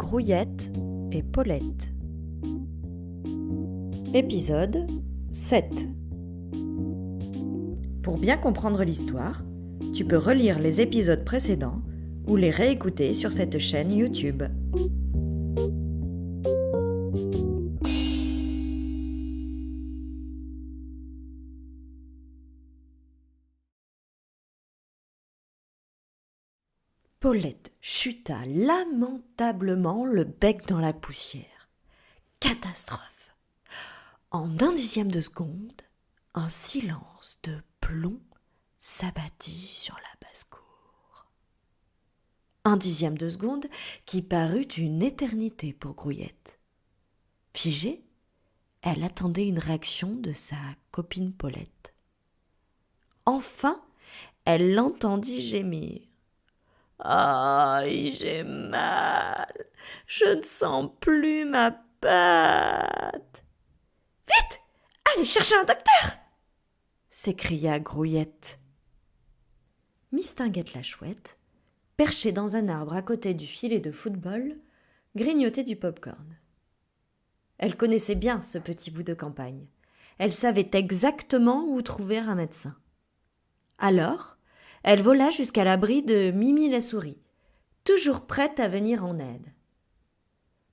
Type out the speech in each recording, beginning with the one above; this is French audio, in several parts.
Grouillette et Paulette. Épisode 7. Pour bien comprendre l'histoire, tu peux relire les épisodes précédents ou les réécouter sur cette chaîne YouTube. Paulette chuta lamentablement le bec dans la poussière. Catastrophe! En un dixième de seconde, un silence de plomb s'abattit sur la basse-cour. Un dixième de seconde qui parut une éternité pour Grouillette. Figée, elle attendait une réaction de sa copine Paulette. Enfin, elle l'entendit gémir. « Aïe, j'ai mal, je ne sens plus ma patte. »« Vite, allez chercher un docteur !» s'écria Grouillette. Mistinguett la chouette, perchée dans un arbre à côté du filet de football, grignotait du pop-corn. Elle connaissait bien ce petit bout de campagne. Elle savait exactement où trouver un médecin. Alors, elle vola jusqu'à l'abri de Mimi la souris, toujours prête à venir en aide.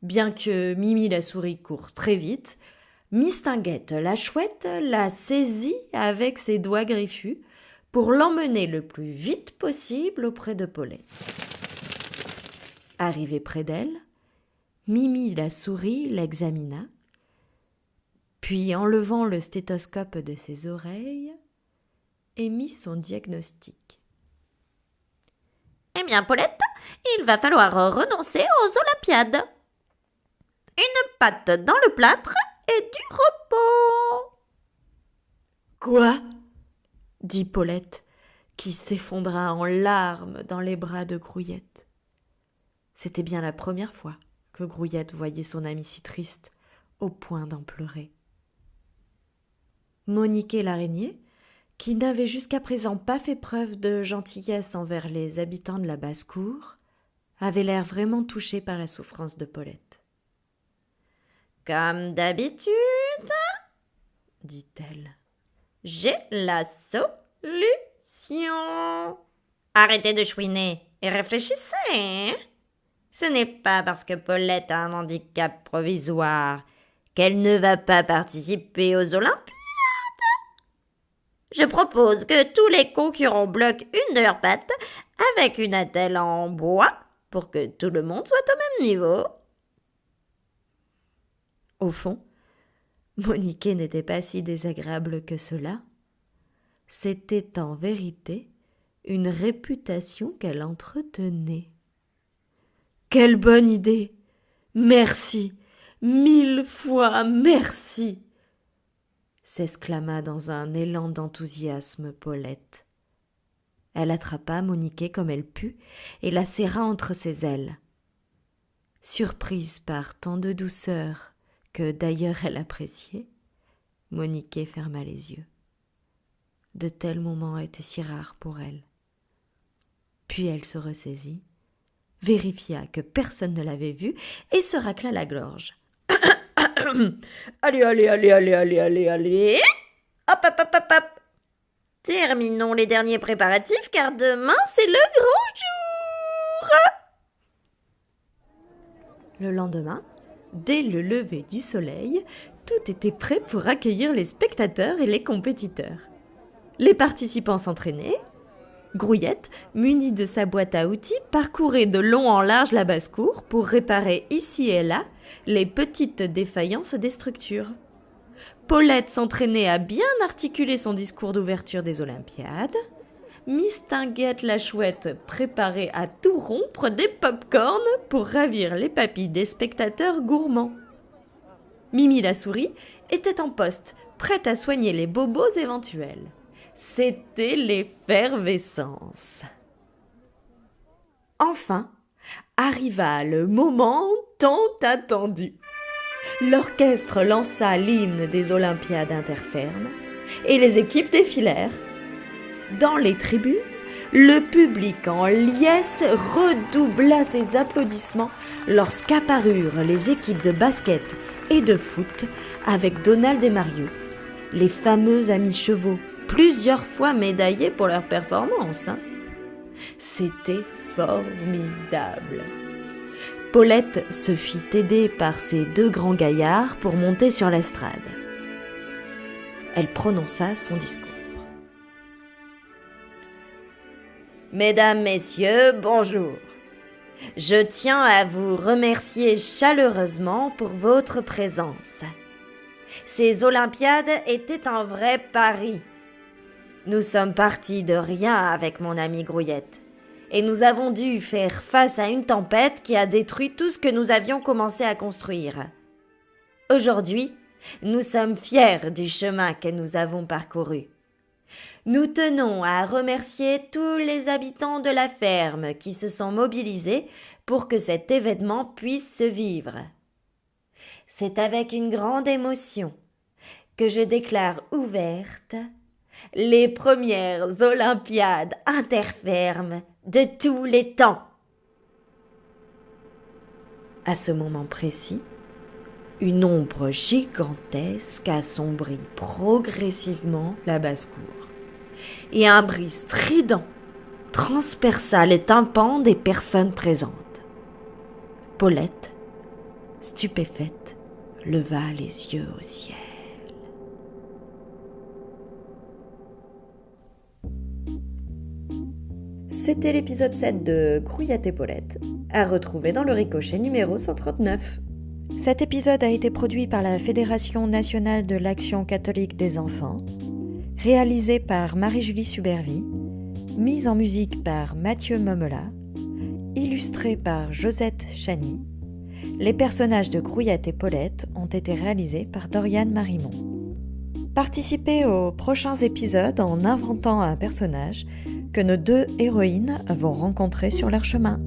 Bien que Mimi la souris court très vite, Mistinguett la chouette la saisit avec ses doigts griffus pour l'emmener le plus vite possible auprès de Paulette. Arrivée près d'elle, Mimi la souris l'examina, puis enlevant le stéthoscope de ses oreilles, émit son diagnostic. « Eh bien, Paulette, il va falloir renoncer aux Olympiades. Une patte dans le plâtre et du repos. »« Quoi ?» dit Paulette, qui s'effondra en larmes dans les bras de Grouillette. C'était bien la première fois que Grouillette voyait son amie si triste, au point d'en pleurer. Moniquet l'araignée, qui n'avait jusqu'à présent pas fait preuve de gentillesse envers les habitants de la basse-cour, avait l'air vraiment touché par la souffrance de Paulette. « Comme d'habitude, dit-elle, j'ai la solution. Arrêtez de chouiner et réfléchissez. Hein? Ce n'est pas parce que Paulette a un handicap provisoire qu'elle ne va pas participer aux Olympiades. Je propose que tous les concurrents bloquent une de leurs pattes avec une attelle en bois pour que tout le monde soit au même niveau. » Au fond, Moniquet n'était pas si désagréable que cela. C'était en vérité une réputation qu'elle entretenait. « Quelle bonne idée! Merci! 1000 fois merci !» s'exclama dans un élan d'enthousiasme Paulette. Elle attrapa Moniquet comme elle put et la serra entre ses ailes. Surprise par tant de douceur que d'ailleurs elle appréciait, Moniquet ferma les yeux. De tels moments étaient si rares pour elle. Puis elle se ressaisit, vérifia que personne ne l'avait vue et se racla la gorge. Allez. Hop. Terminons les derniers préparatifs car demain c'est le grand jour. Le lendemain, dès le lever du soleil, tout était prêt pour accueillir les spectateurs et les compétiteurs. Les participants s'entraînaient. Grouillette, munie de sa boîte à outils, parcourait de long en large la basse-cour pour réparer ici et là les petites défaillances des structures. Paulette s'entraînait à bien articuler son discours d'ouverture des Olympiades. Mistinguett la chouette préparait à tout rompre des pop-corn pour ravir les papilles des spectateurs gourmands. Mimi la souris était en poste, prête à soigner les bobos éventuels. C'était l'effervescence. Enfin, arriva le moment tant attendu. L'orchestre lança l'hymne des Olympiades interfermes et les équipes défilèrent. Dans les tribunes, Le public en liesse redoubla ses applaudissements lorsqu'apparurent les équipes de basket et de foot avec Donald et Mario, les fameux amis chevaux, plusieurs fois médaillés pour leur performance. C'était formidable. Paulette se fit aider par ces deux grands gaillards pour monter sur l'estrade. Elle prononça son discours. Mesdames, Messieurs, bonjour. Je tiens à vous remercier chaleureusement pour votre présence. Ces Olympiades étaient un vrai pari. Nous sommes partis de rien avec mon ami Grouillette et nous avons dû faire face à une tempête qui a détruit tout ce que nous avions commencé à construire. Aujourd'hui, nous sommes fiers du chemin que nous avons parcouru. Nous tenons à remercier tous les habitants de la ferme qui se sont mobilisés pour que cet événement puisse se vivre. C'est avec une grande émotion que je déclare ouvertes les premières Olympiades interfermes de tous les temps. À ce moment précis, une ombre gigantesque assombrit progressivement la basse-cour et un bruit strident transperça les tympans des personnes présentes. Paulette, stupéfaite, leva les yeux au ciel. C'était l'épisode 7 de Grouillette et Paulette, à retrouver dans le Ricochet numéro 139. Cet épisode a été produit par la Fédération nationale de l'Action catholique des enfants, réalisé par Marie-Julie Subervie, mise en musique par Mathieu Momelat, illustré par Josette Chany. Les personnages de Grouillette et Paulette ont été réalisés par Doriane Marimon. Participez aux prochains épisodes en inventant un personnage que nos deux héroïnes vont rencontrer sur leur chemin.